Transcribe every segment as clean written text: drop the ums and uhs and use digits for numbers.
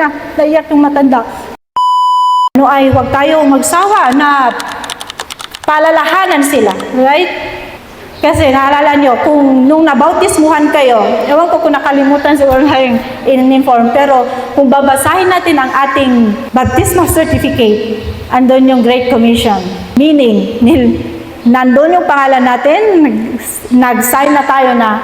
na, naiyak yung matanda. Ano ay huwag tayo magsawa na palalahanan sila, right? Kasi naalala nyo, kung nung nabautismuhan kayo, ewan ko kung nakalimutan siguro na yung in-inform, pero kung babasahin natin ang ating baptismal certificate, andun yung Great Commission. Meaning, nandun yung pangalan natin, nag-sign na tayo na,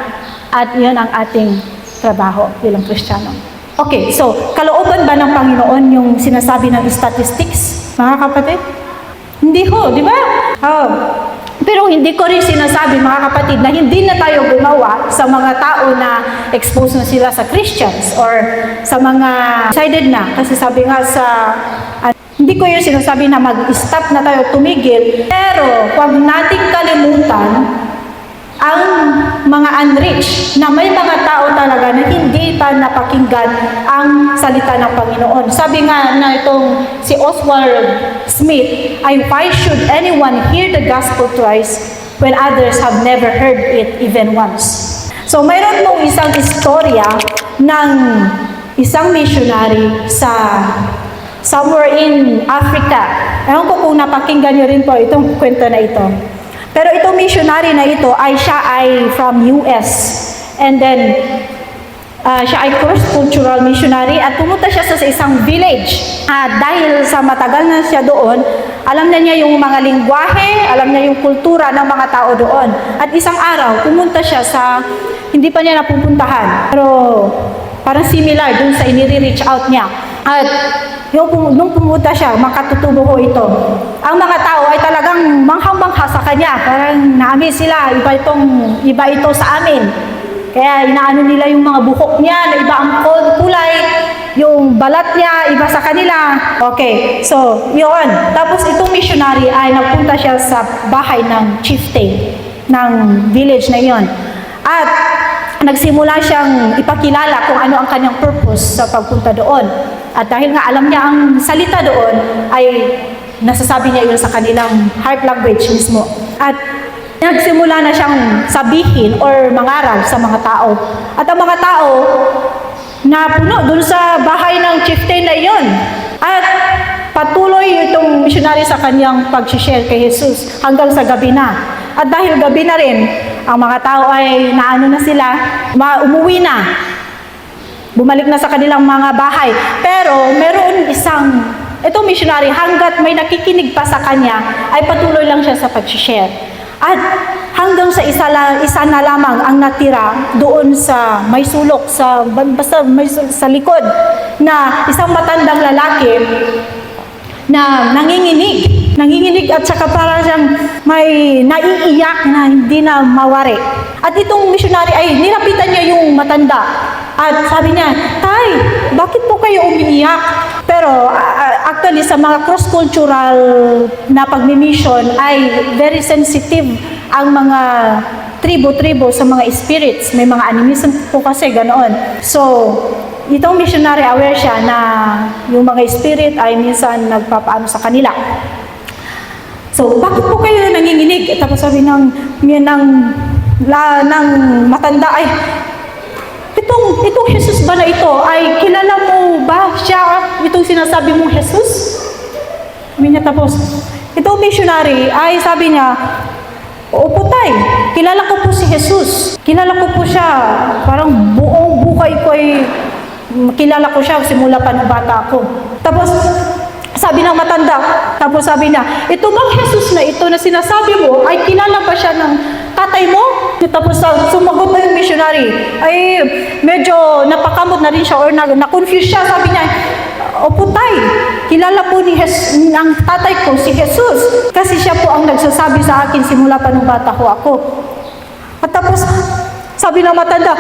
at yun ang ating trabaho bilang Kristiyano. Okay, so, kalooban ba ng Panginoon yung sinasabi ng statistics, mga kapatid? Hindi ho, di ba? Oh. Pero hindi ko rin sinasabi, mga kapatid, na hindi na tayo gumawa sa mga tao na exposed na sila sa Christians or sa mga decided na. Kasi sabi nga sa, hindi ko yung sinasabi na mag-stop na tayo, tumigil. Pero huwag nating kalimutan ang mga unreached, na may mga tao talaga na hindi pa napakinggan ang salita ng Panginoon. Sabi nga na itong si Oswald Smith, ay why should anyone hear the gospel twice when others have never heard it even once? So mayroon pong isang istorya ng isang missionary sa somewhere in Africa. Ewan ko kung napakinggan nyo rin po itong kwento na ito. Pero itong missionary na ito ay siya ay from US. And then, siya ay cross-cultural missionary at pumunta siya sa isang village. At dahil sa matagal na siya doon, alam na niya yung mga lingwahe, alam niya yung kultura ng mga tao doon. At isang araw, pumunta siya sa, hindi pa niya napupuntahan, pero parang similar dun sa inire-reach out niya. At nung pumunta siya, makatutubo ho ito. Ang mga tao ay talagang manghang-mangha sa kanya. Parang naamin sila, iba ito sa amin. Kaya inaano nila yung mga buhok niya, na iba ang kulay, yung balat niya, iba sa kanila. Okay, so yun. Tapos itong missionary ay nagpunta siya sa bahay ng chieftain ng village na yun. At nagsimula siyang ipakilala kung ano ang kanyang purpose sa pagpunta doon. At dahil nga alam niya ang salita doon, ay nasasabi niya yun sa kanilang heart language mismo. At nagsimula na siyang sabihin or mangaral sa mga tao. At ang mga tao na puno doon sa bahay ng chieftain na yun. At patuloy itong missionary sa kanyang pag-share kay Jesus hanggang sa gabi na. At dahil gabi na rin, ang mga tao ay naano na sila, umuwi na. Bumalik na sa kanilang mga bahay. Pero meron itong missionary, hanggat may nakikinig pa sa kanya, ay patuloy lang siya sa pag-share. At hanggang sa isa na lamang ang natira doon sa may sulok, sa likod, na isang matandang lalaki na nanginginig at saka parang siyang may naiiyak na hindi na mawari. At itong missionary ay nilapitan niya yung matanda. At sabi niya, "Tay, bakit po kayo umiiyak?" Pero actually sa mga cross-cultural na pagmi-mission ay very sensitive ang mga tribo-tribo sa mga spirits. May mga animism po kasi ganoon. So, itong missionary aware siya na yung mga spirit ay minsan nagpapaano sa kanila. So, bakit po kayo nanginginig? Tapos sabi ng matanda ay, itong Jesus ba na ito, ay kilala mo ba siya, itong sinasabi mong Jesus? Sabi niya, tapos, itong missionary ay sabi niya, "Opo tay, kilala ko po si Jesus. Kilala ko po siya, parang buong buhay ko ay kilala ko siya simula pa ng bata ko." Tapos, sabi ng matanda, tapos sabi niya, "Ito bang Jesus na ito na sinasabi mo, ay kilala ba siya ng tatay mo?" Tapos sumagot na yung missionary, ay medyo napakamot na rin siya or na-confuse siya. Sabi niya, "Opo tay, kilala po ng tatay ko si Jesus. Kasi siya po ang nagsasabi sa akin simula pa nung bata ko ako." At tapos sabi ng matanda,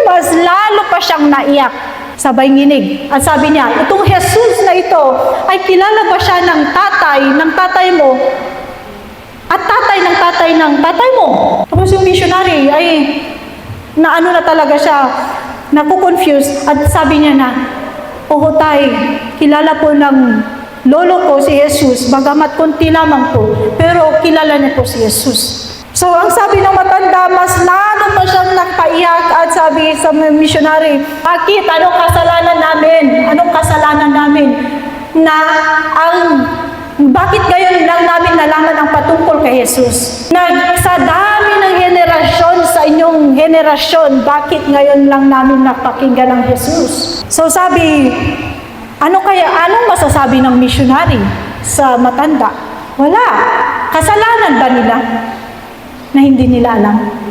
mas lalo pa siyang naiyak. Sabay nginig. At sabi niya, "Itong Jesus na ito, ay kilala ba siya ng tatay mo? At tatay ng tatay mo?" Tapos yung missionary ay naano na talaga siya, naku-confuse. At sabi niya na, "Oo tay, kilala po ng lolo ko si Jesus, bagamat konti lamang po, pero kilala niya po si Jesus." So ang sabi ng matanda, mas lalo pa siyang nagpaiyak at sabi sa mga missionary, bakit? Anong kasalanan namin? Anong kasalanan namin? Na bakit ngayon lang namin nalaman ang patungkol kay Jesus? Sa dami ng henerasyon sa inyong henerasyon, bakit ngayon lang namin napakinggan ang Jesus? So sabi, anong masasabi ng missionary sa matanda? Wala. Kasalanan ba nila na hindi nila alam?